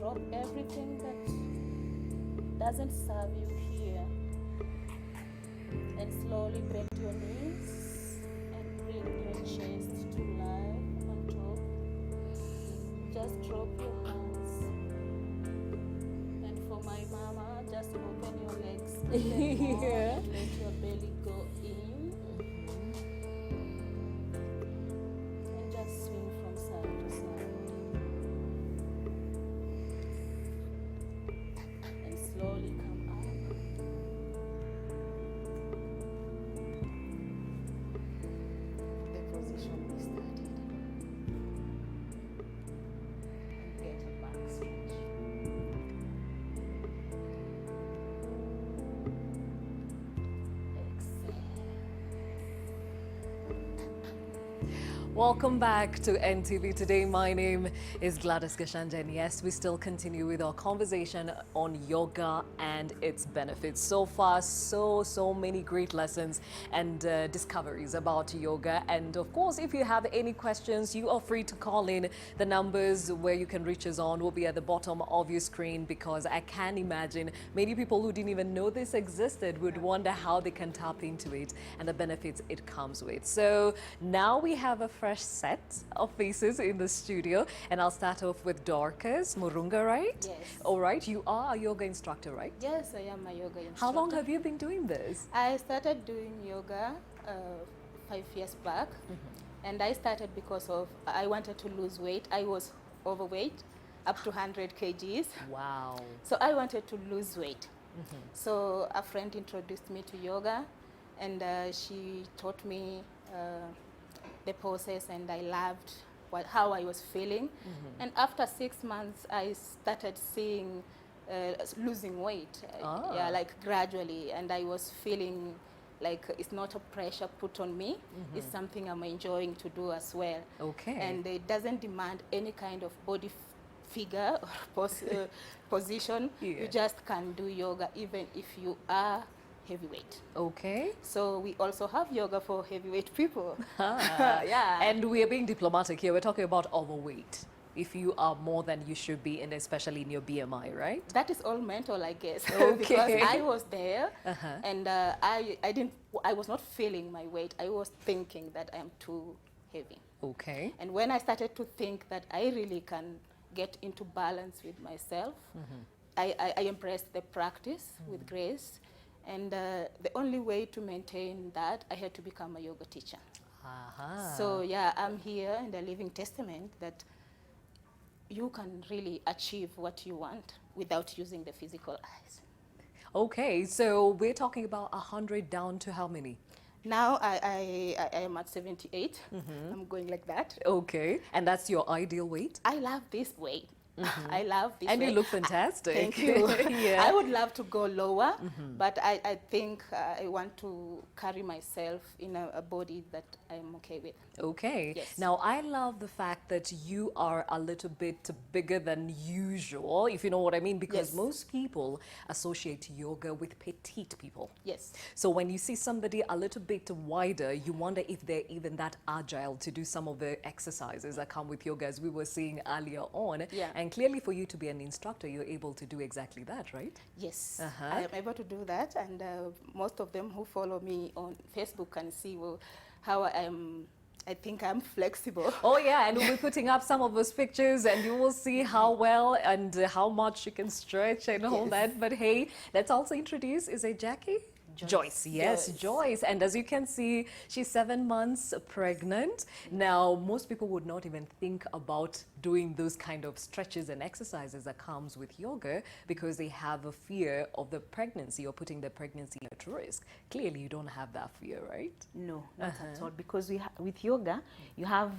drop everything that doesn't serve you here, and slowly bend your knees and bring your chest to life on top. Just drop your hands. And for my mama, just open your legs even more Yeah. and let your belly go in. And just swing from side to side. And slowly come up. The position we started. And get a back stretch. Welcome back to NTV Today. My name is Gladys Gashanja, and yes, we still continue with our conversation on yoga and its benefits. So far, so many great lessons and discoveries about yoga. And of course, if you have any questions, you are free to call in. The numbers where you can reach us on will be at the bottom of your screen, because I can imagine many people who didn't even know this existed would wonder how they can tap into it and the benefits it comes with. So now we have a fresh set of faces in the studio, and I'll start off with Dorcas Murunga, right? Yes. All right, you are a yoga instructor, right? Yes, I am a yoga instructor. How long have you been doing this? I started doing yoga 5 years back, and I started because of I wanted to lose weight. I was overweight, up to 100 kgs. Wow. So I wanted to lose weight. So a friend introduced me to yoga, and she taught me the poses, and I loved how I was feeling. And after 6 months, I started seeing losing weight, yeah, like gradually, and I was feeling like it's not a pressure put on me. It's something I'm enjoying to do as well. Okay. And it doesn't demand any kind of body figure or position. Yeah. You just can do yoga even if you are heavyweight. Okay. So we also have yoga for heavyweight people. Ah. Yeah. And we are being diplomatic here. We're talking about overweight. If you are more than you should be, and especially in your BMI, right? That is all mental, I guess. Okay. Because I was there, and I was not feeling my weight. I was thinking that I'm too heavy. Okay. And when I started to think that I really can get into balance with myself, I embraced the practice with grace. And the only way to maintain that, I had to become a yoga teacher. So yeah, I'm here and a living testament that you can really achieve what you want without using the physical eyes. Okay, so we're talking about 100 down to how many? Now I am at 78. I'm going like that. Okay, and that's your ideal weight? I love this weight. I love this And weight. you look fantastic. Thank you. Yeah. I would love to go lower, but I think I want to carry myself in a body that I'm okay with. Okay. Yes. Now, I love the fact that you are a little bit bigger than usual, if you know what I mean, because Yes. most people associate yoga with petite people. Yes. So when you see somebody a little bit wider, you wonder if they're even that agile to do some of the exercises that come with yoga, as we were seeing earlier on. Yeah. And clearly for you to be an instructor, you're able to do exactly that, right? Yes, I am able to do that, and most of them who follow me on Facebook can see how I think I'm flexible. Oh yeah, and we'll be putting up some of those pictures, and you will see how well and how much you can stretch and all that. But hey, let's also introduce, is it Jackie? Joyce, yes, Joyce. And as you can see, she's 7 months pregnant. Now, most people would not even think about doing those kind of stretches and exercises that comes with yoga because they have a fear of the pregnancy or putting the pregnancy at risk. Clearly, you don't have that fear, right? No, not at all. Because with yoga, you have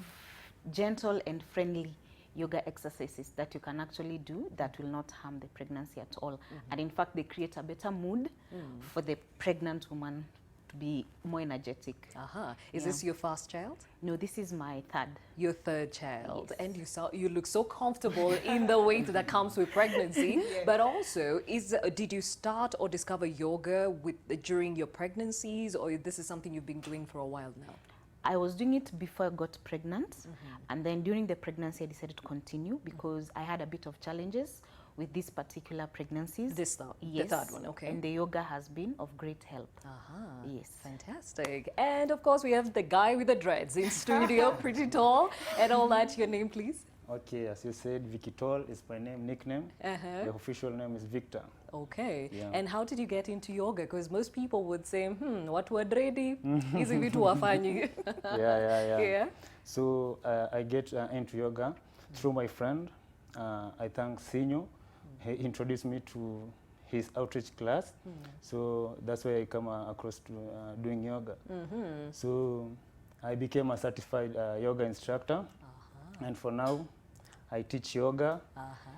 gentle and friendly yoga exercises that you can actually do that will not harm the pregnancy at all. And in fact, they create a better mood for the pregnant woman to be more energetic. Is this your first child? No, this is my third. Your third child. Yes. And you look so comfortable in the weight that comes with pregnancy. But also, did you start or discover yoga during your pregnancies, or this is something you've been doing for a while now? I was doing it before I got pregnant, and then during the pregnancy I decided to continue because I had a bit of challenges with these particular pregnancies. The third one, okay. And the yoga has been of great help. Yes. Fantastic. And of course, we have the guy with the dreads in studio, pretty tall, and all that. Your name, please? Okay, as you said, Vicky Tall is my nickname. The official name is Victor. Okay. Yeah. And how did you get into yoga? Because most people would say, what were ready? Easy vitu wafanyi. Yeah. So I get into yoga through my friend. I thank Sinyo. He introduced me to his outreach class. So that's why I come across to doing yoga. So I became a certified yoga instructor. And for now, I teach yoga,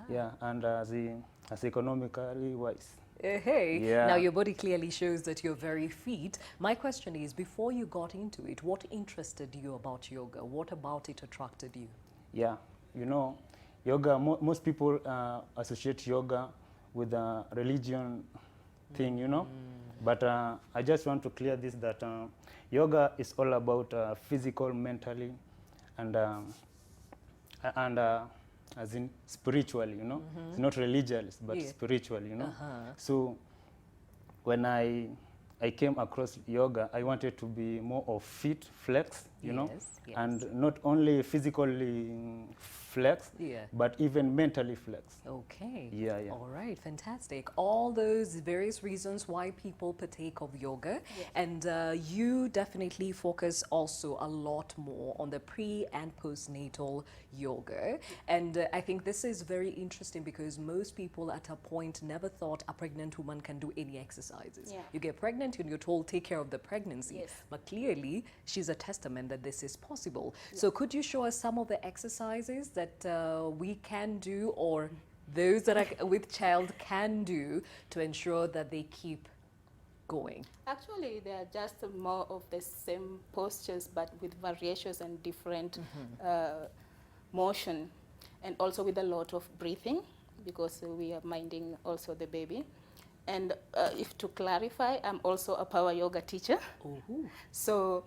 yeah, and as economically wise. Hey, Yeah. now your body clearly shows that you're very fit. My question is, before you got into it, what interested you about yoga? What about it attracted you? Yeah, you know, yoga, most people associate yoga with a religion thing, you know, but I just want to clear this, that yoga is all about physical, mentally, and as in spiritually, you know. It's not religious, but spiritually, you know. So when I came across yoga, I wanted to be more of fit, flex, you know, and not only physically flex, but even mentally flex. Okay. Yeah. All right, fantastic. All those various reasons why people partake of yoga, and you definitely focus also a lot more on the pre and postnatal yoga. And I think this is very interesting because most people at a point never thought a pregnant woman can do any exercises. You get pregnant and you're told take care of the pregnancy, but clearly she's a testament that this is possible. So could you show us some of the exercises that we can do, or those that are with child can do, to ensure that they keep going? Actually, they are just more of the same postures, but with variations and different motion, and also with a lot of breathing, because we are minding also the baby. And if to clarify, I'm also a power yoga teacher. So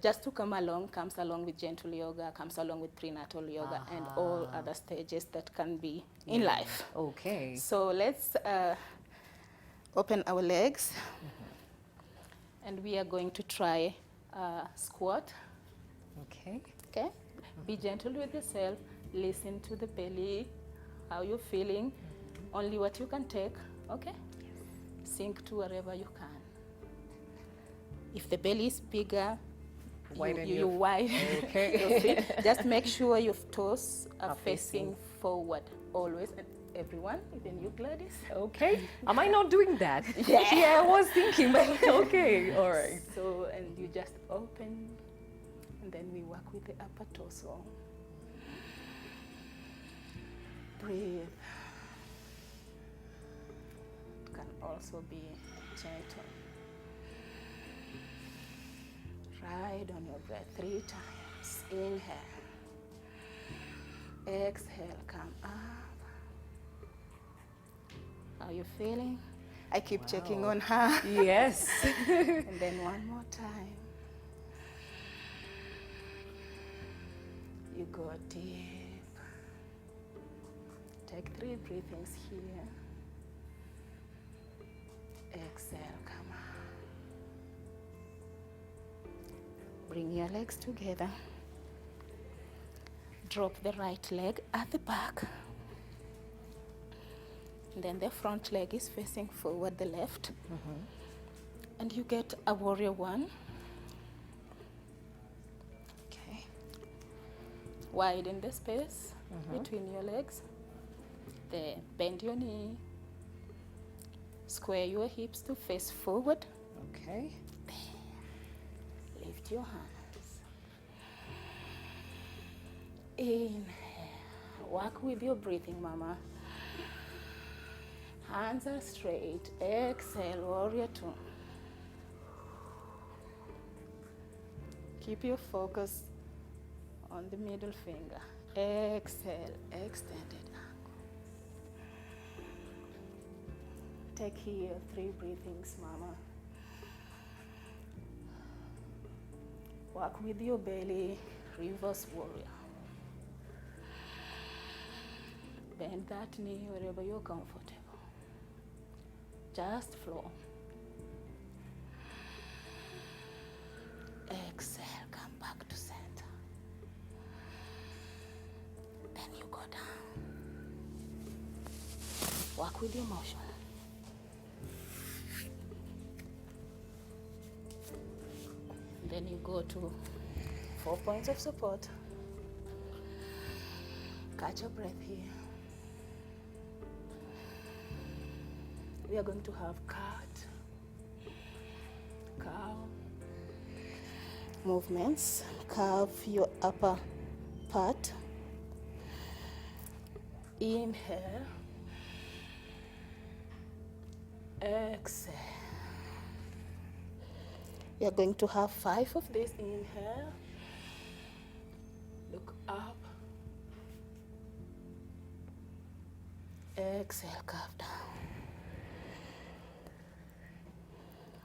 just to comes along with gentle yoga, comes along with prenatal yoga, and all other stages that can be in life. Okay. So let's open our legs, and we are going to try squat. Okay. Okay? Be gentle with yourself. Listen to the belly, how you're feeling, only what you can take, okay? Sink to wherever you can. If the belly is bigger, you widen your feet. Just make sure your toes are facing forward always, and everyone, even you, Gladys. Okay. Am I not doing that? Yeah, I was thinking, but okay. All right. So, and you just open, and then we work with the upper torso. Breathe. It can also be gentle. Ride on your breath 3 times. Inhale. Exhale, come up. How you feeling? I keep checking on her. Yes. And then one more time. You go deep. Take 3 breathings here. Exhale, come up. Bring your legs together. Drop the right leg at the back. Then the front leg is facing forward, the left. And you get a warrior 1. Okay. Widen the space between your legs. Then bend your knee. Square your hips to face forward. Okay. Lift your hands. Inhale. Work with your breathing, mama. Hands are straight. Exhale, warrior 2. Keep your focus on the middle finger. Exhale, extended angle. Take here 3 breathings, mama. Walk with your belly, reverse warrior. Bend that knee wherever you're comfortable. Just flow. Exhale, come back to center. Then you go down. Walk with your motion. Then you go to 4 points of support. Catch your breath here. We are going to have cat, cow movements. Curve your upper part. Inhale. Exhale. We are going to have 5 of these. Inhale. Look up. Exhale, curve down.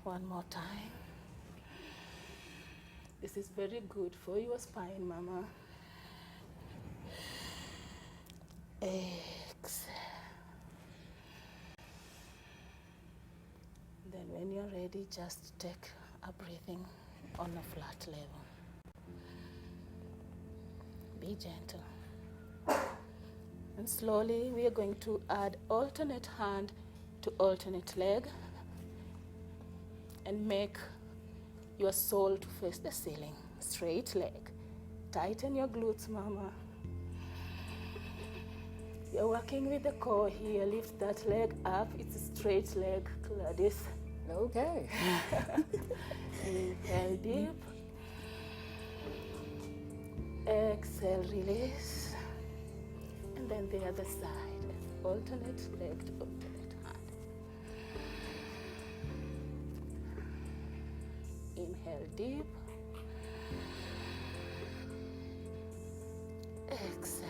One more time. This is very good for your spine, mama. Exhale. Then when you're ready, just take a breathing on a flat level. Be gentle. And slowly we are going to add alternate hand to alternate leg and make your sole to face the ceiling. Straight leg. Tighten your glutes, mama. You're working with the core here. Lift that leg up. It's a straight leg, Gladys. Okay. Inhale deep. Exhale, release. And then the other side. Alternate leg to alternate hand. Inhale deep. Exhale.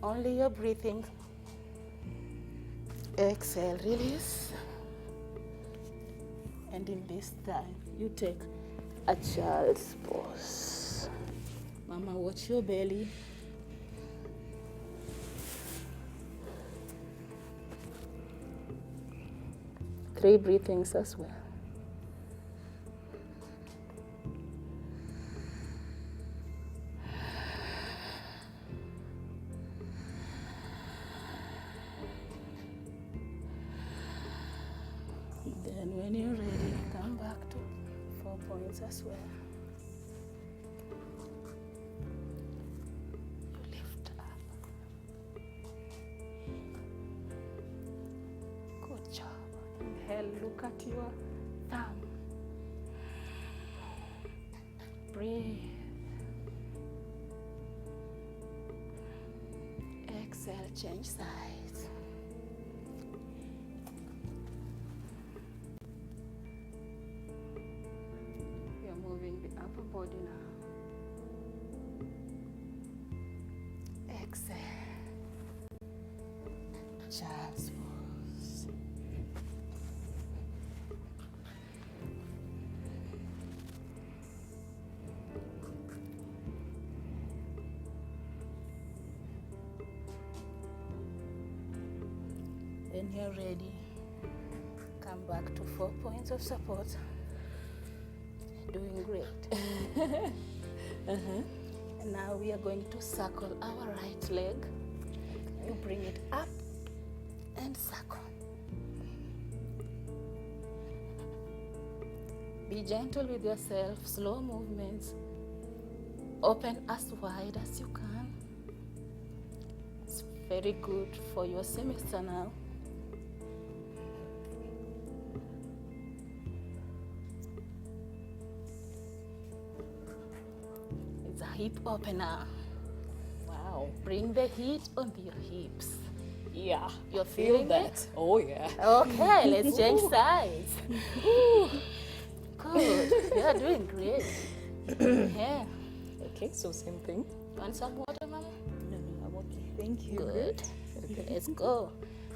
Only your breathing. Exhale, release. And in this time, you take a child's pose. Mama, watch your belly. Three breathings as well. Then when you're ready, come back to 4 points as well. You lift up. Good job. Inhale, look at your thumb. Breathe. Exhale, change sides. We are moving the upper body now. Exhale. Child's pose. When you're ready, come back to 4 points of support. Doing great. And now we are going to circle our right leg. You bring it up and circle. Be gentle with yourself, slow movements. Open as wide as you can. It's very good for your semester now. It's a hip opener. Wow. Bring the heat onto your hips. Yeah. You're Feel feeling that. it? Oh, yeah. Okay, let's change sides. Good. You are doing great. Yeah. Okay, so same thing. Want some water, Mama? No, I'm okay. Thank you. Good. Okay, let's go.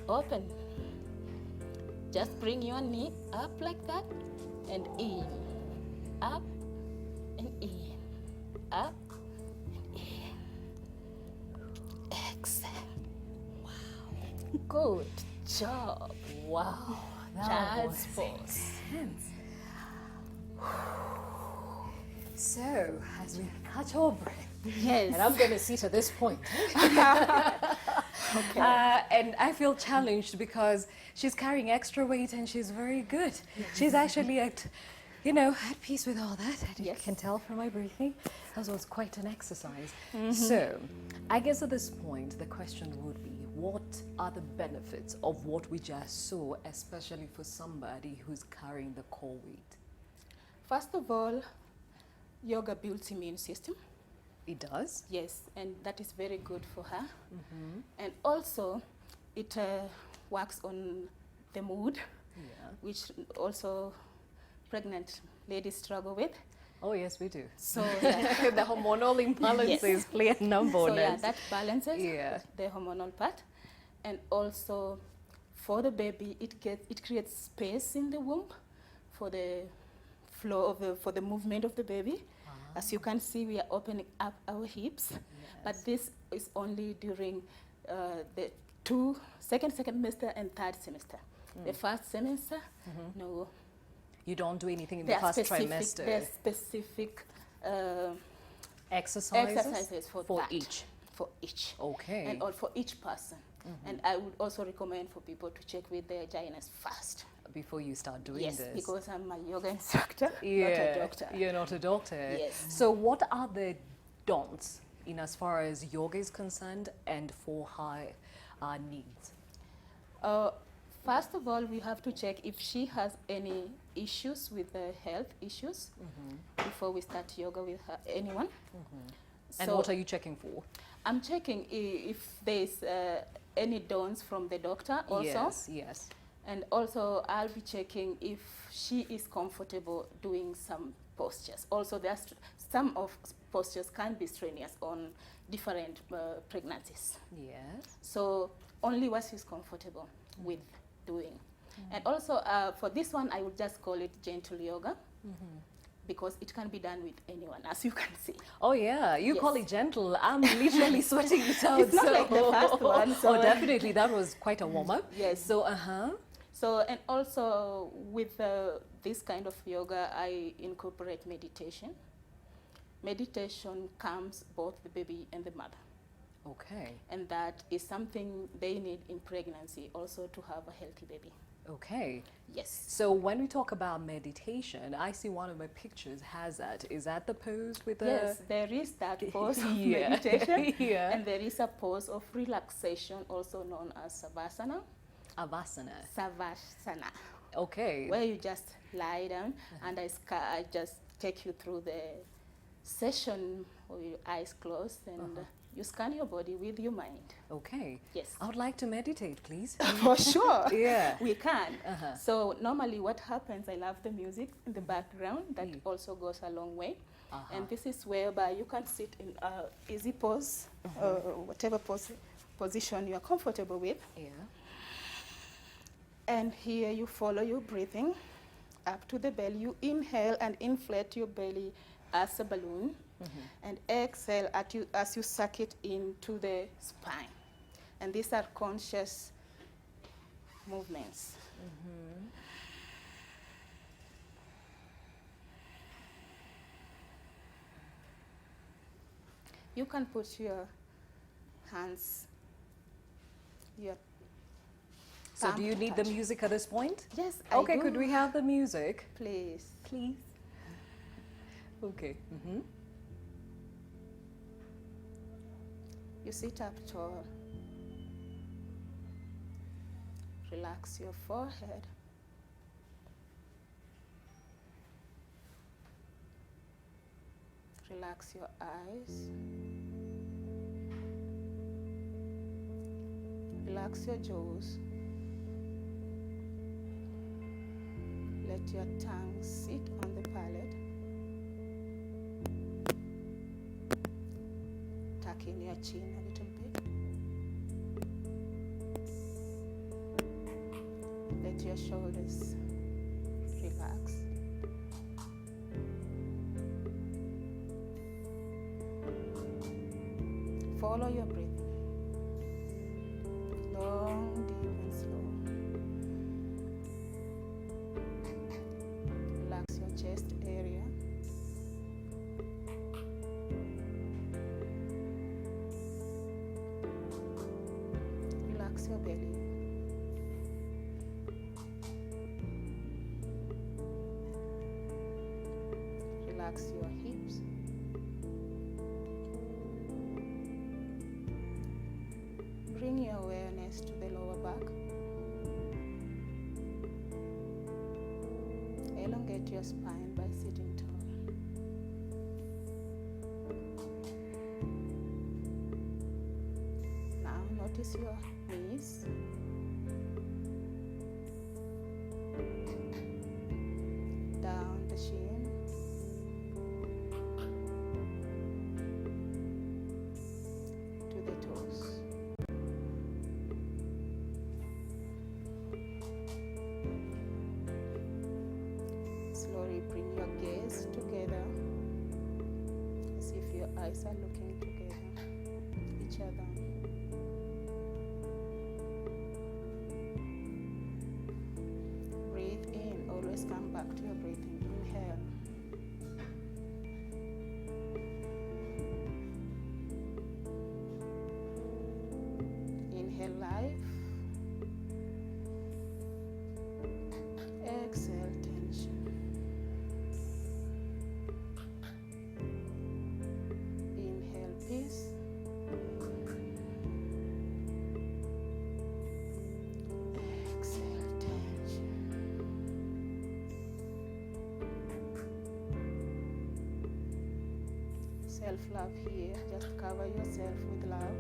Open. Just bring your knee up like that and in. up and in, up and in. Exhale. Wow. Good job. Wow. That Child's was pose. intense. So, as we catch our breath, Yes. and I'm going to sit at this point. And I feel challenged because she's carrying extra weight and she's very good. She's actually at peace with all that. And you Yes. can tell from my breathing. That was quite an exercise. So, I guess at this point, the question would be, what are the benefits of what we just saw, especially for somebody who's carrying the core weight? First of all, yoga builds immune system. It does? Yes, and that is very good for her. And also, it works on the mood, Yeah. which also pregnant ladies struggle with. Oh, yes, we do. So, yeah. The hormonal imbalances play a number So on yeah, us. that balances Yeah. the hormonal part, and also for the baby, it creates space in the womb for the flow of for the movement of the baby. As you can see, we are opening up our hips, but this is only during the second semester and third semester. The first semester, no. You don't do anything in the There are first specific, trimester. there are specific Exercises, exercises for that. each. For each. Okay. And all for each person. And I would also recommend for people to check with their gynaecist first. Before you start doing Yes, this. because I'm a yoga instructor, not Yeah, a doctor. you're not a doctor. Yes. So what are the don'ts in as far as yoga is concerned and for her needs? First of all, we have to check if she has any issues with health issues before we start yoga with her, anyone. And So what are you checking for? I'm checking if there's any don'ts from the doctor also. Yes, yes. And also, I'll be checking if she is comfortable doing some postures. Also, there's some of postures can be strenuous on different pregnancies. Yes. So only what she's comfortable with doing. And also, for this one, I would just call it gentle yoga because it can be done with anyone, as you can see. Oh yeah, you call Yes. it gentle. I'm literally sweating it out. It's not like the first one, so- Oh, definitely, that was quite a warm up. Yes. So, So, and also with this kind of yoga, I incorporate meditation. Meditation calms both the baby and the mother. Okay. And that is something they need in pregnancy also to have a healthy baby. Okay. Yes. So when we talk about meditation, I see one of my pictures has that. Is that the pose with the... Yes, there is that pose of Yeah. meditation. Yeah. And there is a pose of relaxation also known as savasana. Avasana. Savasana. Okay. Where you just lie down and I just take you through the session with your eyes closed and you scan your body with your mind. Okay. Yes. I would like to meditate, please. For sure. Yeah. We can. Uh-huh. So normally what happens, I love the music in the background. That also goes a long way. And this is whereby you can sit in easy pose, whatever position you are comfortable with. Yeah. And here you follow your breathing up to the belly. You inhale and inflate your belly as a balloon. And exhale as you suck it into the spine. And these are conscious movements. You can put your hands, your So thumb do you to need the touch. music at this point? Yes, Okay, I do. could we have the music? Please. Please. Okay. You sit up tall. Relax your forehead. Relax your eyes. Relax your jaws. Let your tongue sit on the palate. Tuck in your chin a little bit. Let your shoulders relax. Follow your breathing. Long, deep, and slow. Relax your chest area. Relax your belly. Relax your hips. Bring your awareness to the lower back. Elongate your spine by sitting tall. Now notice your knees. Down the shin. To the toes. Slowly bring your gaze together as if your eyes are looking together, each other. Breathe in, always come back to your breathing. Inhale. Inhale life. Exhale tension. Inhale peace. Exhale tension. Self-love here. Just cover yourself with love.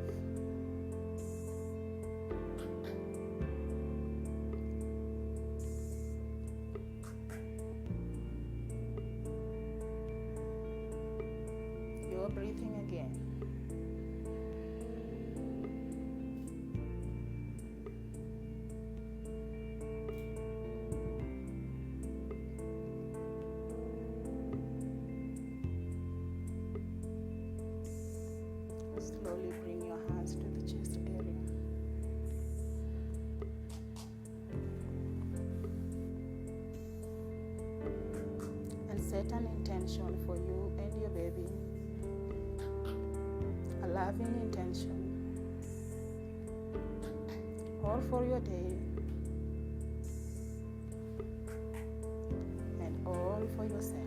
You're breathing again. Slowly bring your hands to the chest area. And set an intention for you and your baby. A loving intention. All for your day. And all for yourself.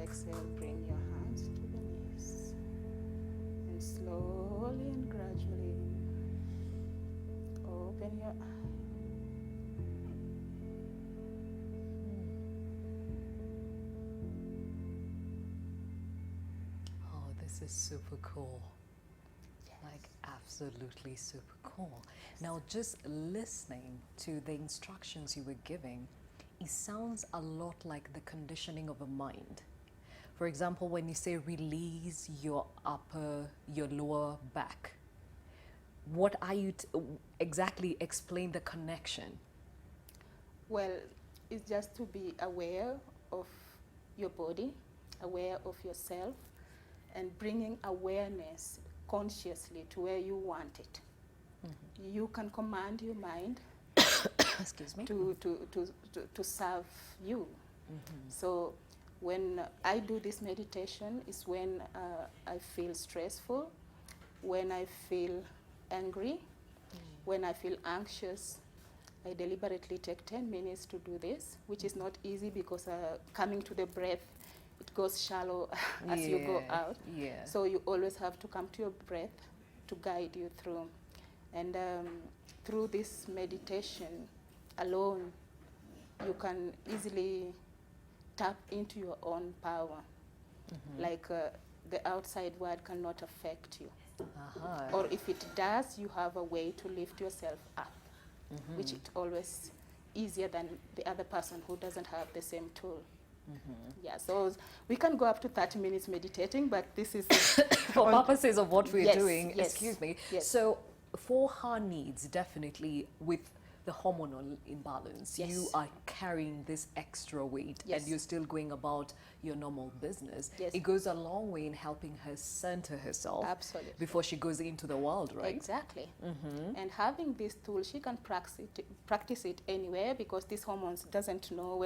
Exhale, bring your hands to the knees. And slowly and gradually open your eyes. Oh, this is super cool. Like absolutely super cool. Now, just listening to the instructions you were giving, it sounds a lot like the conditioning of a mind. For example, when you say release your lower back, what are you exactly explain the connection? Well, it's just to be aware of your body, aware of yourself, and bringing awareness consciously to where you want it. Mm-hmm. You can command your mind Excuse me? to serve you. Mm-hmm. So when I do this meditation is when I feel stressful, when I feel angry, when I feel anxious. I deliberately take 10 minutes to do this, which is not easy because coming to the breath, it goes shallow as you go out. Yeah. So you always have to come to your breath to guide you through. And through this meditation alone, you can easily tap into your own power. Mm-hmm. Like the outside world cannot affect you. Uh-huh. Or if it does, you have a way to lift yourself up, mm-hmm. which is always easier than the other person who doesn't have the same tool. Mm-hmm. Yeah, so we can go up to 30 minutes meditating, but this is for purposes of what we're doing. Yes, excuse me. Yes. So for her needs, definitely with the hormonal imbalance. Yes. You are carrying this extra weight Yes. and you're still going about your normal business. Yes. It goes a long way in helping her center herself Absolutely. before she goes into the world, right? Exactly. And having this tool, she can practice it anywhere, because these hormones doesn't know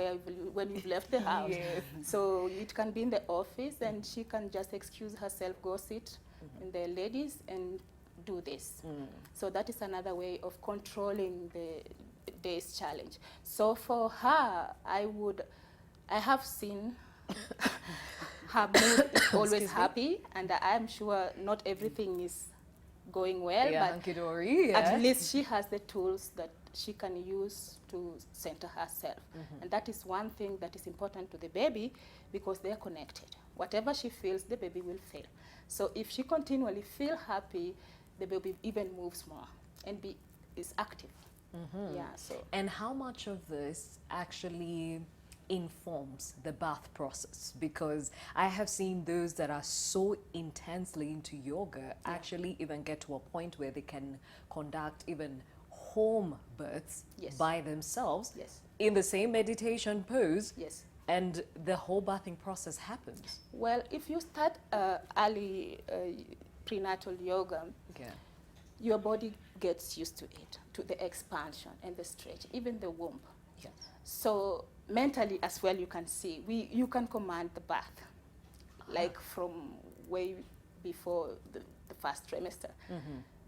when you've left the house. Yes. So it can be in the office, and she can just excuse herself, go sit in the ladies and do this. So that is another way of controlling the day's challenge. So for her, I have seen her mood is always happy, and I'm sure not everything is going well, Yeah, but hunky-dory, yeah. at least she has the tools that she can use to center herself. And that is one thing that is important to the baby, because they are connected. Whatever she feels, the baby will feel. So if she continually feel happy, the baby even moves more and is active. Yeah, so. And how much of this actually informs the birth process? Because I have seen those that are so intensely into yoga actually even get to a point where they can conduct even home births Yes. by themselves Yes. in the same meditation pose, Yes. and the whole birthing process happens. Well, if you start early prenatal yoga, Yeah. your body gets used to it, to the expansion and the stretch, even the womb. Yes. So mentally as well, you can see, you can command the birth, like from way before the first trimester.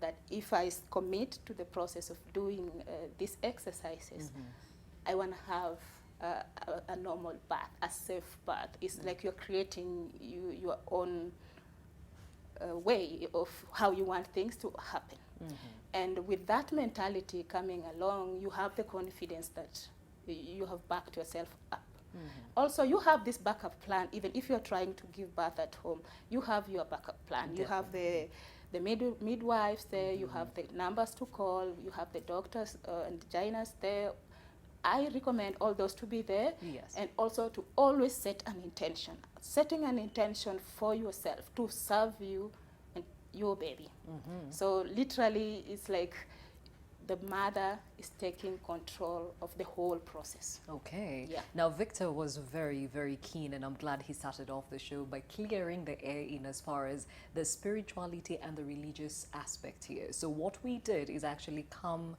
That if I commit to the process of doing these exercises, I want to have a normal birth, a safe birth. It's like you're creating your own way of how you want things to happen. And with that mentality coming along, you have the confidence that you have backed yourself up. Also, you have this backup plan. Even if you're trying to give birth at home, you have your backup plan. You have the midwives there, you have the numbers to call, you have the doctors and gynaes there. I recommend all those to be there. Yes. And also to always set an intention. Setting an intention for yourself to serve you and your baby. So literally, it's like the mother is taking control of the whole process. Okay. Yeah. Now, Victor was very, very keen, and I'm glad he started off the show by clearing the air in as far as the spirituality and the religious aspect here. So what we did is actually come,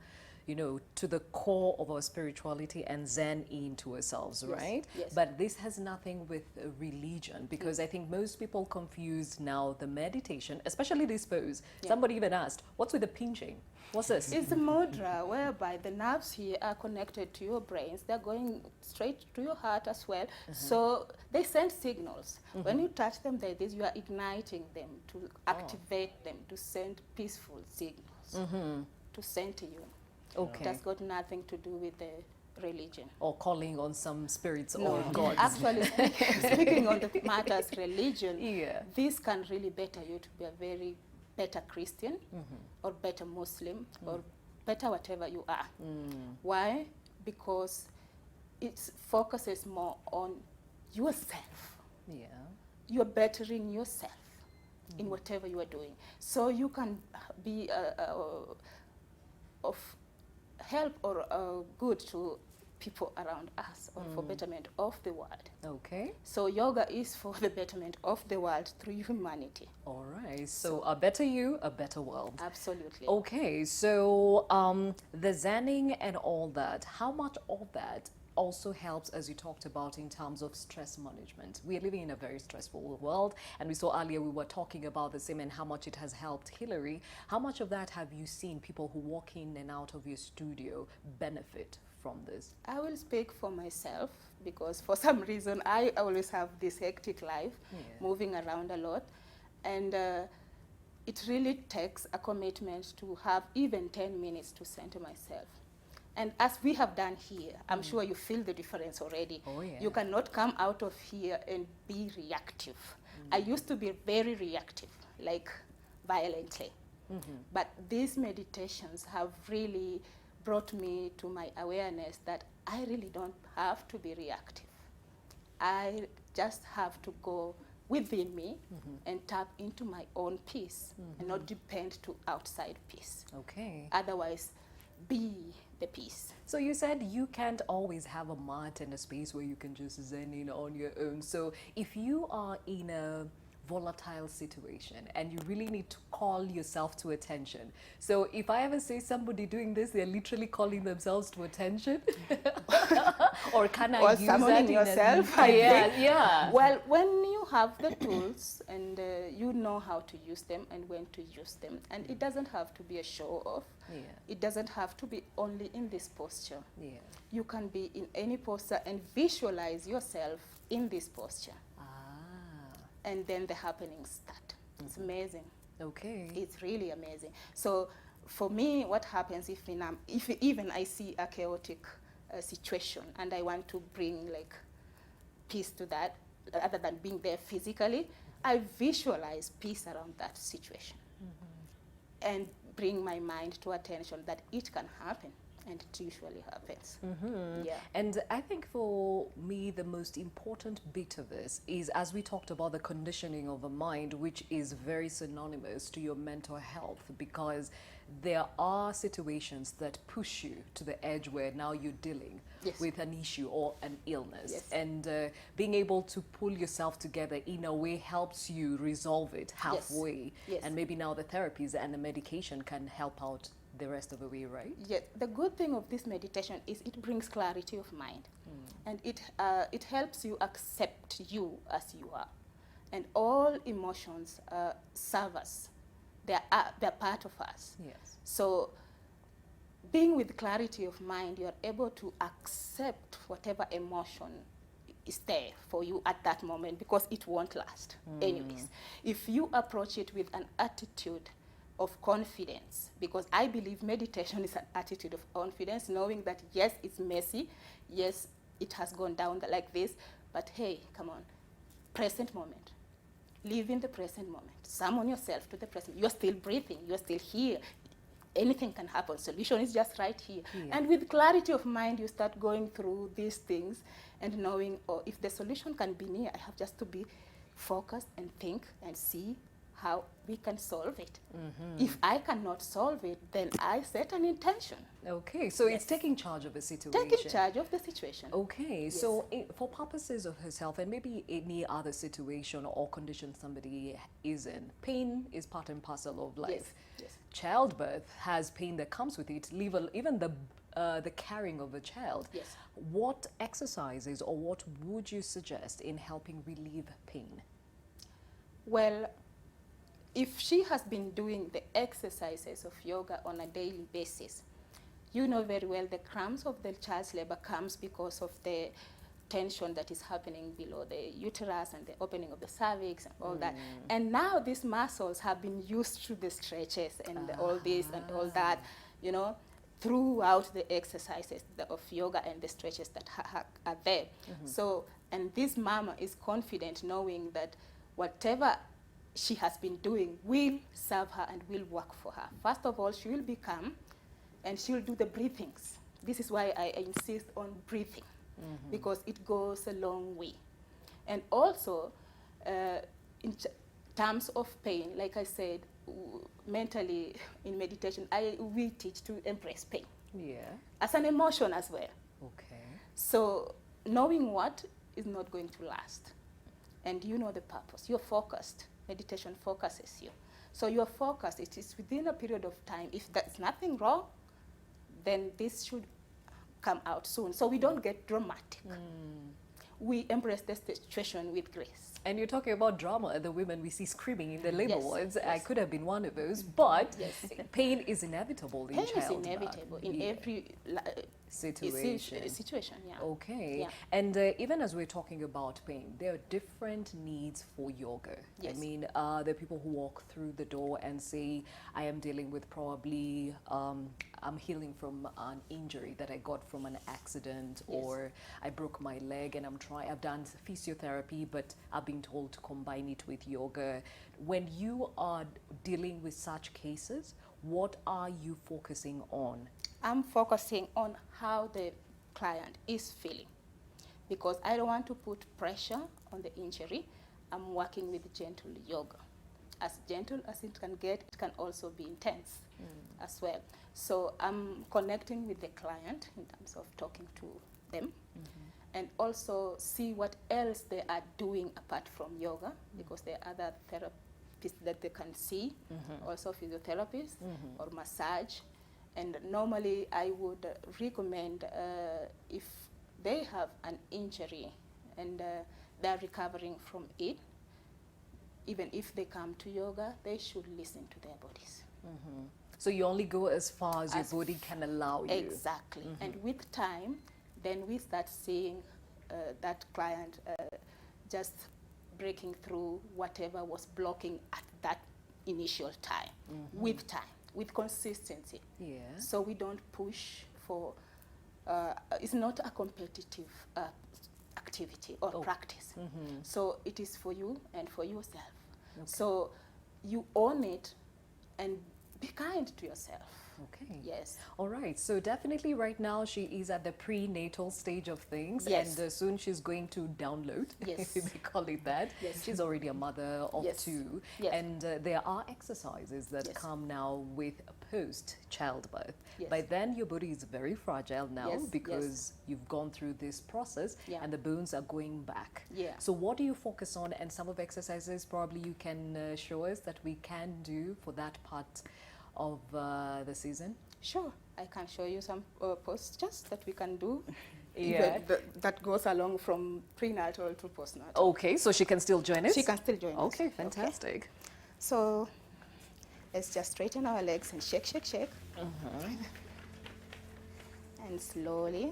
you know, to the core of our spirituality and zen into ourselves, Yes, right? yes. But this has nothing with religion, because I think most people confuse now the meditation, especially this pose. Yeah. Somebody even asked, what's with the pinching? What's this? It's a mudra whereby the nerves here are connected to your brains. They're going straight to your heart as well. So they send signals. When you touch them like this, you are igniting them to activate them, to send peaceful signals to send to you. Okay. That's got nothing to do with the religion. Or calling on some spirits No, or gods. actually speaking on the matters religion, Yeah. this can really better you to be a very better Christian or better Muslim or better whatever you are. Why? Because it focuses more on yourself. Yeah. You're bettering yourself in whatever you are doing. So you can be of help or good to people around us, or for betterment of the world. Okay. So yoga is for the betterment of the world through humanity. All right. So a better you, a better world. Absolutely. Okay. So the zenning and all that, how much of that also helps, as you talked about, in terms of stress management? We are living in a very stressful world, and we saw earlier we were talking about the same and how much it has helped Hillary. How much of that have you seen people who walk in and out of your studio benefit from this? I will speak for myself, because for some reason I always have this hectic life, moving around a lot, and it really takes a commitment to have even 10 minutes to center myself. And as we have done here, I'm sure you feel the difference already. Oh, yeah. You cannot come out of here and be reactive. I used to be very reactive, like violently. But these meditations have really brought me to my awareness that I really don't have to be reactive. I just have to go within me and tap into my own peace and not depend to outside peace. Okay. Otherwise, be the peace. So you said you can't always have a mat and a space where you can just zen in on your own. So if you are in a volatile situation and you really need to call yourself to attention. So if I ever say somebody doing this, they're literally calling themselves to attention. Or can I Or use summoning that yourself, in I yeah, think. yeah. Well, when you have the tools and you know how to use them and when to use them, and it doesn't have to be a show off. Yeah. It doesn't have to be only in this posture. Yeah. You can be in any posture and visualize yourself in this posture. And then the happenings start. It's amazing. Okay. It's really amazing. So for me, what happens if even I see a chaotic situation and I want to bring like peace to that, other than being there physically, I visualize peace around that situation and bring my mind to attention that it can happen. And it usually happens. Yeah. And I think for me, the most important bit of this is, as we talked about, the conditioning of the mind, which is very synonymous to your mental health, because there are situations that push you to the edge where now you're dealing Yes. with an issue or an illness. Yes. And being able to pull yourself together in a way helps you resolve it halfway. Yes. And maybe now the therapies and the medication can help out the rest of the way, right? Yes, the good thing of this meditation is it brings clarity of mind, and it helps you accept you as you are, and all emotions serve us. They're part of us. Yes. So, being with clarity of mind, you are able to accept whatever emotion is there for you at that moment, because it won't last anyways. If you approach it with an attitude of confidence, because I believe meditation is an attitude of confidence, knowing that yes, it's messy, yes, it has gone down like this, but hey, come on, present moment. Live in the present moment. Summon yourself to the present. You're still breathing, you're still here. Anything can happen. Solution is just right here. Yeah. And with clarity of mind, you start going through these things and knowing, oh, if the solution can be near, I have just to be focused and think and see how we can solve it. If I cannot solve it, then I set an intention. Okay, so Yes. it's taking charge of a situation. Taking charge of the situation. Okay, Yes. so for purposes of herself and maybe any other situation or condition somebody is in, pain is part and parcel of life. Yes. Childbirth has pain that comes with it, even the carrying of a child. Yes. What exercises or what would you suggest in helping relieve pain? Well, if she has been doing the exercises of yoga on a daily basis, you know very well the cramps of the child's labor comes because of the tension that is happening below the uterus and the opening of the cervix and all that. And now these muscles have been used to the stretches and all this and all that, you know, throughout the exercises of yoga and the stretches that are there. So, and this mama is confident knowing that whatever she has been doing will serve her and will work for her. First of all, she will be calm and she will do the breathings. This is why I insist on breathing, because it goes a long way. And also, in terms of pain, like I said, mentally in meditation, we teach to embrace pain. Yeah. As an emotion as well. Okay. So knowing what is not going to last. And you know the purpose. You're focused. Meditation focuses you. So you're focused. It is within a period of time. If there's nothing wrong, then this should come out soon. So we don't get dramatic. We embrace the situation with grace. And you're talking about drama, the women we see screaming in the labor Yes, wards. yes. I could have been one of those, but Yes. pain is inevitable in Pain is childbirth. inevitable in Yeah. every situation. situation, yeah. Okay. Yeah. And even as we're talking about pain, there are different needs for yoga. Yes. I mean, there are people who walk through the door and say, I am dealing with probably, I'm healing from an injury that I got from an accident, Yes. or I broke my leg and I've done physiotherapy, but I've been told to combine it with yoga. When you are dealing with such cases, what are you focusing on? I'm focusing on how the client is feeling, because I don't want to put pressure on the injury. I'm working with gentle yoga. as gentle as it can get. It can also be intense as well. So I'm connecting with the client in terms of talking to them, and also see what else they are doing apart from yoga, because there are other therapists that they can see, also physiotherapists or massage. And normally I would recommend if they have an injury and they're recovering from it, even if they come to yoga, they should listen to their bodies. So you only go as far as your body can allow you. Exactly. And with time, then we start seeing that client just breaking through whatever was blocking at that initial time, with time, with consistency. Yeah. So we don't push for, it's not a competitive activity or practice. So it is for you and for yourself. So you own it and be kind to yourself. Okay. Yes. All right. So definitely right now she is at the prenatal stage of things. Yes. And soon she's going to download, Yes. if we call it that. Yes. She's already a mother of Yes. 2. Yes. And there are exercises that Yes. come now with post-childbirth. Yes. By then your body is very fragile now, Yes. because you've gone through this process, Yeah. and the bones are going back. Yeah. So what do you focus on, and some of the exercises probably you can show us that we can do for that part of the season? Sure, I can show you some postures that we can do. Yeah. Even that goes along from prenatal to postnatal. Okay, so she can still join us? She can still join us. Okay, fantastic. So let's just straighten our legs and shake, shake, shake. And slowly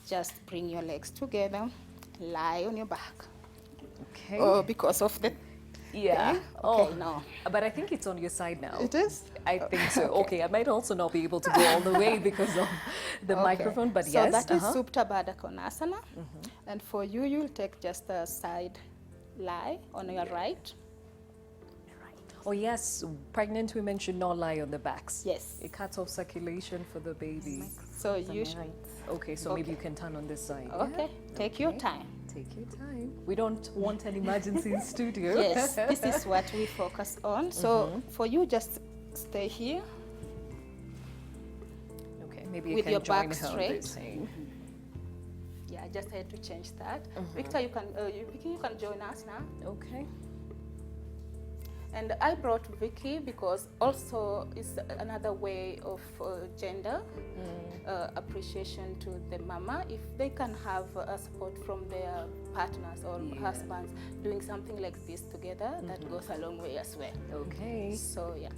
just bring your legs together, lie on your back. Okay. Oh, because of the Yeah. thing? Oh, Okay, no. but I think it's on your side now. It is? I think so. Okay, I might also not be able to go all the way because of the Okay. microphone, but so yes. that is Supta Baddha Konasana. And for you, you'll take just a side lie on your right. Oh yes, pregnant women should not lie on the backs. Yes. It cuts off circulation for the baby. So you should. Okay, so maybe Okay. you can turn on this side. Okay. Take your Okay. time. Take your time. We don't want an emergency in studio. Yes, this is what we focus on. So for you, just stay here. Okay, maybe you With can your join back her on straight. this thing. Yeah, I just had to change that. Victor, Vicky, you can join us now. Okay. And I brought Vicky because also it's another way of gender appreciation to the mama. If they can have support from their partners or husbands doing something like this together, that goes a long way as well. Okay. So yeah.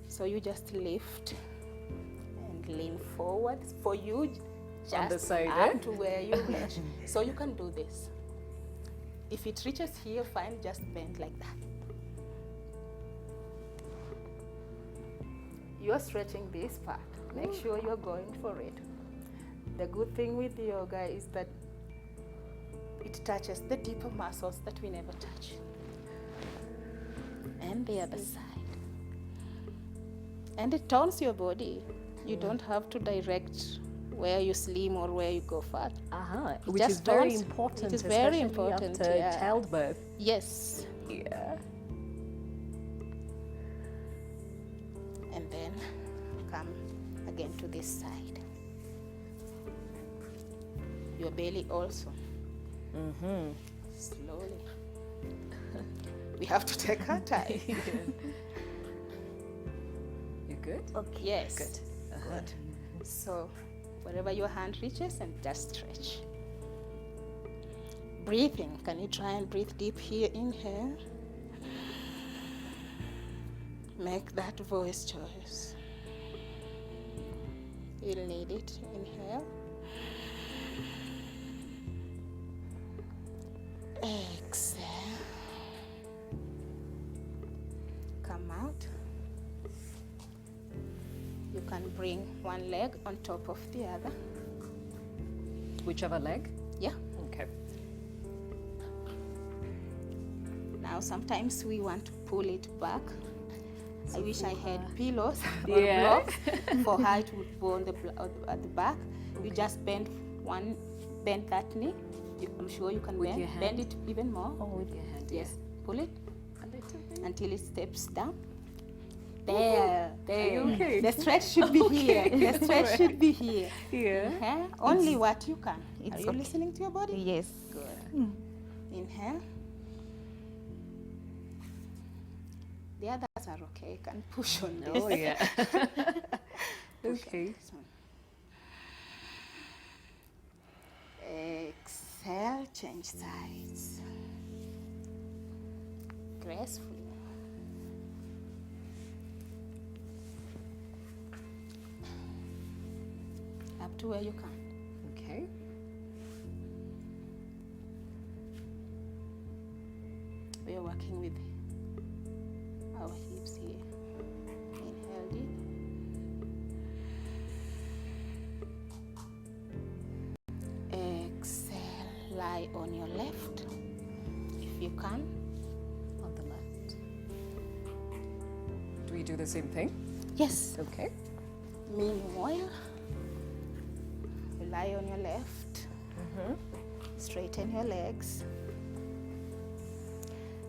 So you just lift and lean forward. For you, just On the side, up to where you reach. So you can do this. If it reaches here, fine, just bend like that. You're stretching this part. Make sure you're going for it. The good thing with yoga is that it touches the deeper muscles that we never touch. And the other side. And it tones your body. You don't have to direct where you slim or where you go fat. Which just is very tones- important. it is very especially important, after yeah. childbirth. Yes. Yeah. And then come again to this side. Your belly also. Slowly. We have to take our time. You good? Okay. Yes. Good. Good. So wherever your hand reaches, and just stretch. Breathing. Can you try and breathe deep here? Inhale. Make that voice choice. You'll need it. Inhale. Exhale. Come out. You can bring one leg on top of the other. Whichever leg? Yeah. Okay. Now sometimes we want to pull it back. I wish I had pillows or Yeah. blocks for her to go on at the back. You just bend one bend that knee. I'm sure you can With your bend hand? it even more. Oh, with your hand. Yes, pull it A little bit. until it steps down. There, there. you okay? The stretch should be here. The stretch should be here. Here. Inhale, only what you can. it's Are you okay. listening to your body? Yes. Good. Inhale. The others are okay. You can push on this. Oh, yeah. Push Okay. on this one. Exhale, change sides. Gracefully. Up to where you can. Okay. We are working with our hips here. Inhale deep. Exhale, lie on your left if you can. On the left. Do we do the same thing? Yes. Okay. Meanwhile, you lie on your left, straighten your legs,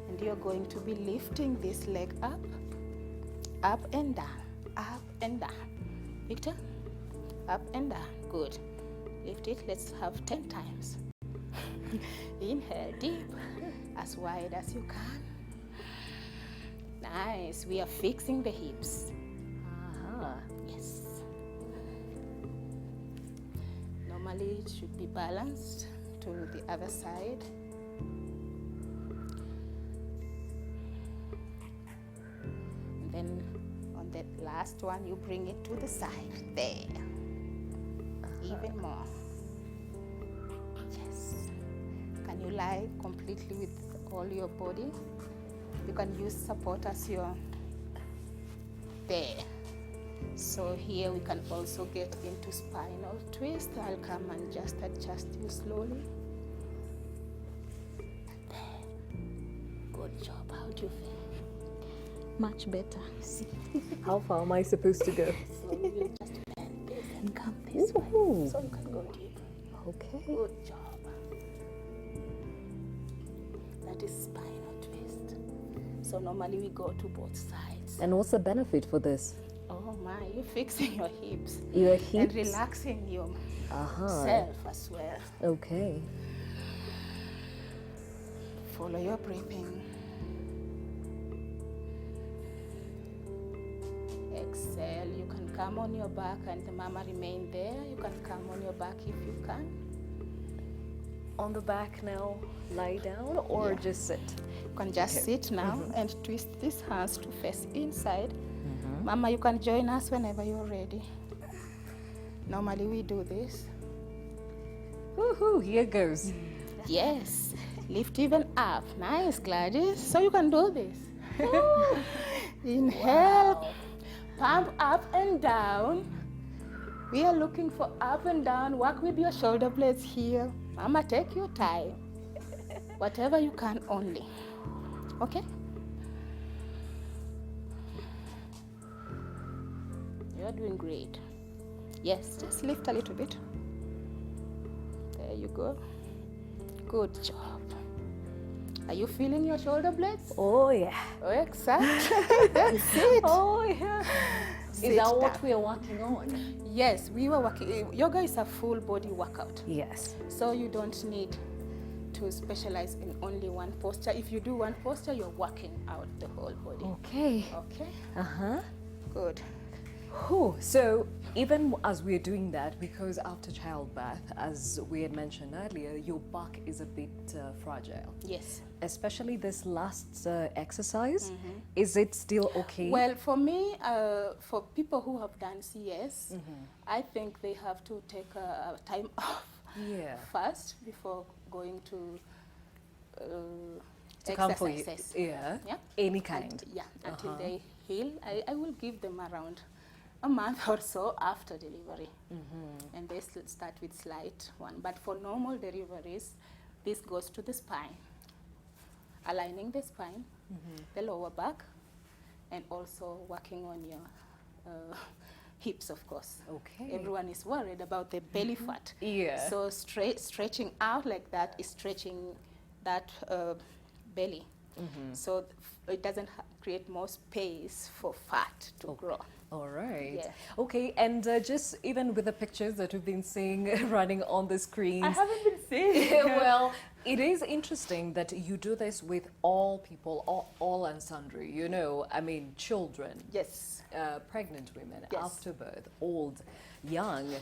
and you're going to be lifting this leg up and down, up and down. Victor, up and down. Good. Lift it. Let's have 10 times. Inhale deep, as wide as you can. Nice. We are fixing the hips. Yes. Normally it should be balanced to the other side. And then on the last one, you bring it to the side. There. Even more. Yes. Can you lie completely with all your body? You can use support as your there. So here we can also get into spinal twist. I'll come and just adjust you slowly. There. Good job. How do you feel? Much better. See? How far am I supposed to go? So you will just bend this and come this Ooh. way. So you can go deep. Okay. Good job. That is spinal twist. So normally we go to both sides. And what's the benefit for this? Oh my, you're fixing your hips. Your And hips? relaxing your Uh-huh. self as well. Okay. Follow your breathing. Exhale. You can come on your back and the mama remain there. You can come on your back if you can. On the back now, lie down or Yeah. just sit? You can just Okay. sit now and twist these hands to face inside. Mama, you can join us whenever you're ready. Normally we do this. Woohoo, here goes. Yes. Lift even up. Nice, Gladys. So you can do this. Inhale. Pump up and down. We are looking for up and down. Work with your shoulder blades here. Mama, take your time. Whatever you can only. Okay? You're doing great. Yes, just lift a little bit. There you go. Good job. Are you feeling your shoulder blades? Oh, yeah. Oh, exactly. That's it. Oh, yeah. Sit Is that what down. we are working on? Yes, we were working. Yoga is a full body workout. Yes. So you don't need to specialize in only one posture. If you do one posture, you're working out the whole body. Okay. Okay? Uh-huh. Good. Whew. So even as we're doing that, because after childbirth, as we had mentioned earlier, your back is a bit fragile. Yes. Especially this last exercise. Is it still okay? Well, for me, for people who have done CS, I think they have to take a time off yeah. first before going to To come for you. exercises. Yeah. Yeah. Any kind. Until they heal. I will give them around a month or so after delivery. And they start with slight one. But for normal deliveries, this goes to the spine. Aligning the spine, the lower back, and also working on your hips, of course. Okay. Everyone is worried about the belly fat. Yeah. So stretching out like that is stretching that belly. So it doesn't create more space for fat to grow. All right. Yeah. Okay, and just even with the pictures that we've been seeing running on the screens. I haven't been seeing. Well, it is interesting that you do this with all people, all and sundry, you know, I mean, children, Yes. pregnant women, Yes. after birth, old, young.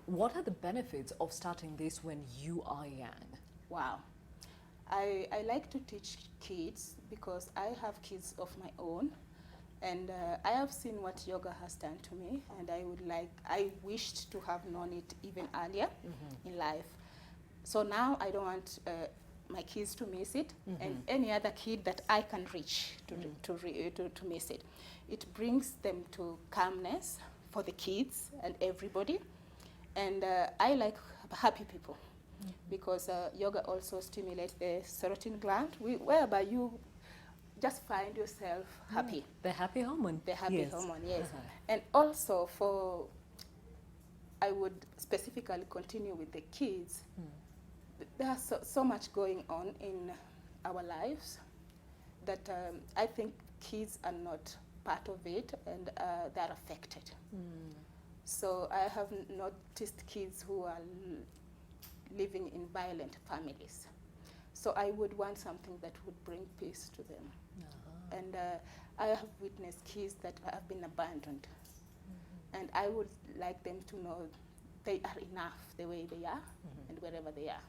What are the benefits of starting this when you are young? Wow. I like to teach kids because I have kids of my own, and I have seen what yoga has done to me, and I wished to have known it even earlier in life. So now I don't want my kids to miss it, and any other kid that I can reach to miss it. It brings them to calmness for the kids and everybody, and I like happy people. Because yoga also stimulates the serotonin gland, whereby you just find yourself happy. The happy hormone. The happy Yes. hormone, yes. And also I would specifically continue with the kids. There's so much going on in our lives that I think kids are not part of it, and they're affected. So I have noticed kids who are living in violent families. So I would want something that would bring peace to them. And I have witnessed kids that have been abandoned. And I would like them to know they are enough the way they are and wherever they are.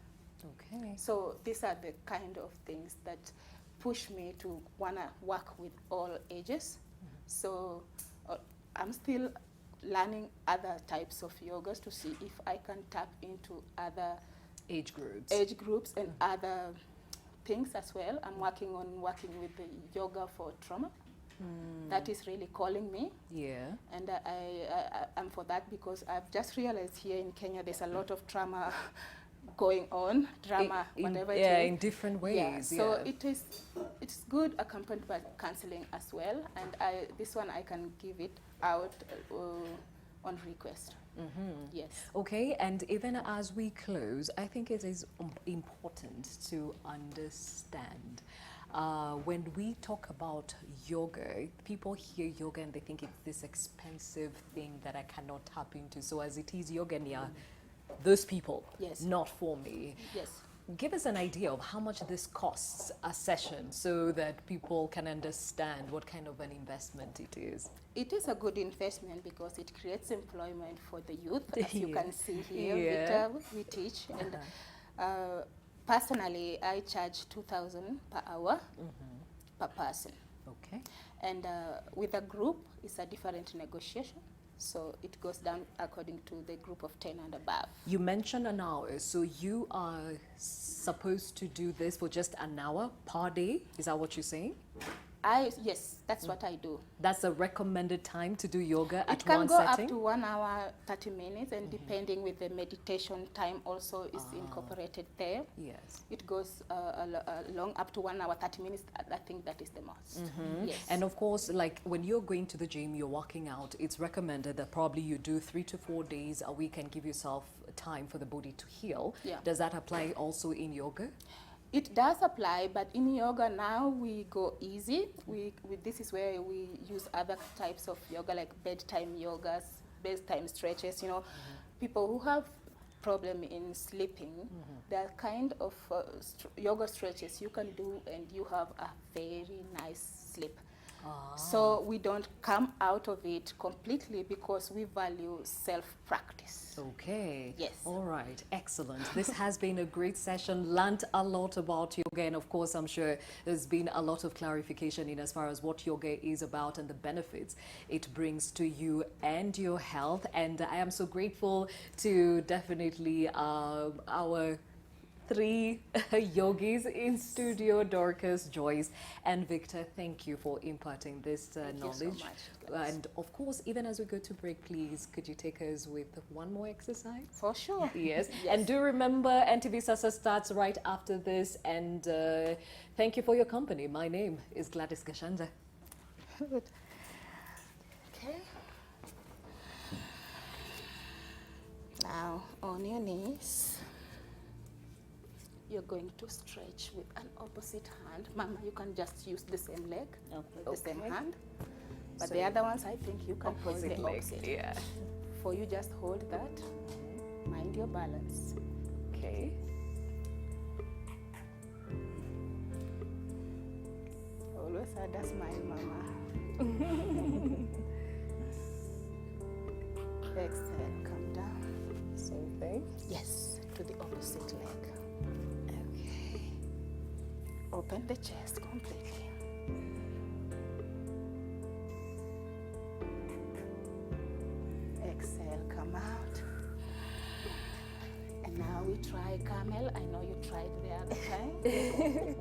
Okay. So these are the kind of things that push me to want to work with all ages. So I'm still learning other types of yogas to see if I can tap into other Age groups. and other things as well. I'm working with the yoga for trauma. That is really calling me. Yeah. And I'm for that because I've just realized here in Kenya there's a lot of trauma going on, whatever it is. Yeah, in different ways. Yeah. So it's good accompanied by counseling as well, and this one I can give it out on request. Yes. Okay, and even as we close, I think it is important to understand when we talk about yoga, people hear yoga and they think it's this expensive thing that I cannot tap into. So as it is yoga, those people, Yes. not for me. Yes. Give us an idea of how much this costs a session so that people can understand what kind of an investment it is. It is a good investment because it creates employment for the youth, as you Yeah. can see here. Yeah. We teach, and personally, I charge 2,000 per hour per person. Okay. And with a group, it's a different negotiation. So it goes down according to the group of 10 and above. You mentioned an hour, so you are supposed to do this for just an hour per day? Is that what you're saying? Yes, that's what I do. That's a recommended time to do yoga It at can one go setting? up to 1 hour, 30 minutes, and depending with the meditation time also is incorporated there. Yes. It goes long up to 1 hour, 30 minutes. I think that is the most. Yes. And of course, like when you're going to the gym, you're working out, it's recommended that probably you do 3 to 4 days a week and give yourself time for the body to heal. Yeah. Does that apply also in yoga? It does apply, but in yoga now we go easy. This is where we use other types of yoga like bedtime yogas, bedtime stretches. You know, people who have problem in sleeping, there are kind of yoga stretches you can do, and you have a very nice sleep. So we don't come out of it completely because we value self-practice. Okay. Yes. All right. Excellent. This has been a great session. Learned a lot about yoga, and of course, I'm sure there's been a lot of clarification in as far as what yoga is about and the benefits it brings to you and your health. And I am so grateful to definitely our 3 yogis in studio, Dorcas, Joyce, and Victor. Thank you for imparting this knowledge. you so much, And of course, even as we go to break, please, could you take us with one more exercise? For sure. Yes. Yes. And do remember, NTV Sasa starts right after this. And thank you for your company. My name is Gladys Gashanja. Okay. Now, on your knees, you're going to stretch with an opposite hand. Mama, you can just use the same leg, the same hand. But So the other ones, I think you can hold the leg, opposite. yeah. For you, just hold that. Mind your balance. Okay. Always had a smile, Mama. Exhale, come down. Same thing. Yes, to the opposite leg. Okay. Open the chest completely. Exhale, come out. And now we try camel. I know you tried the other time.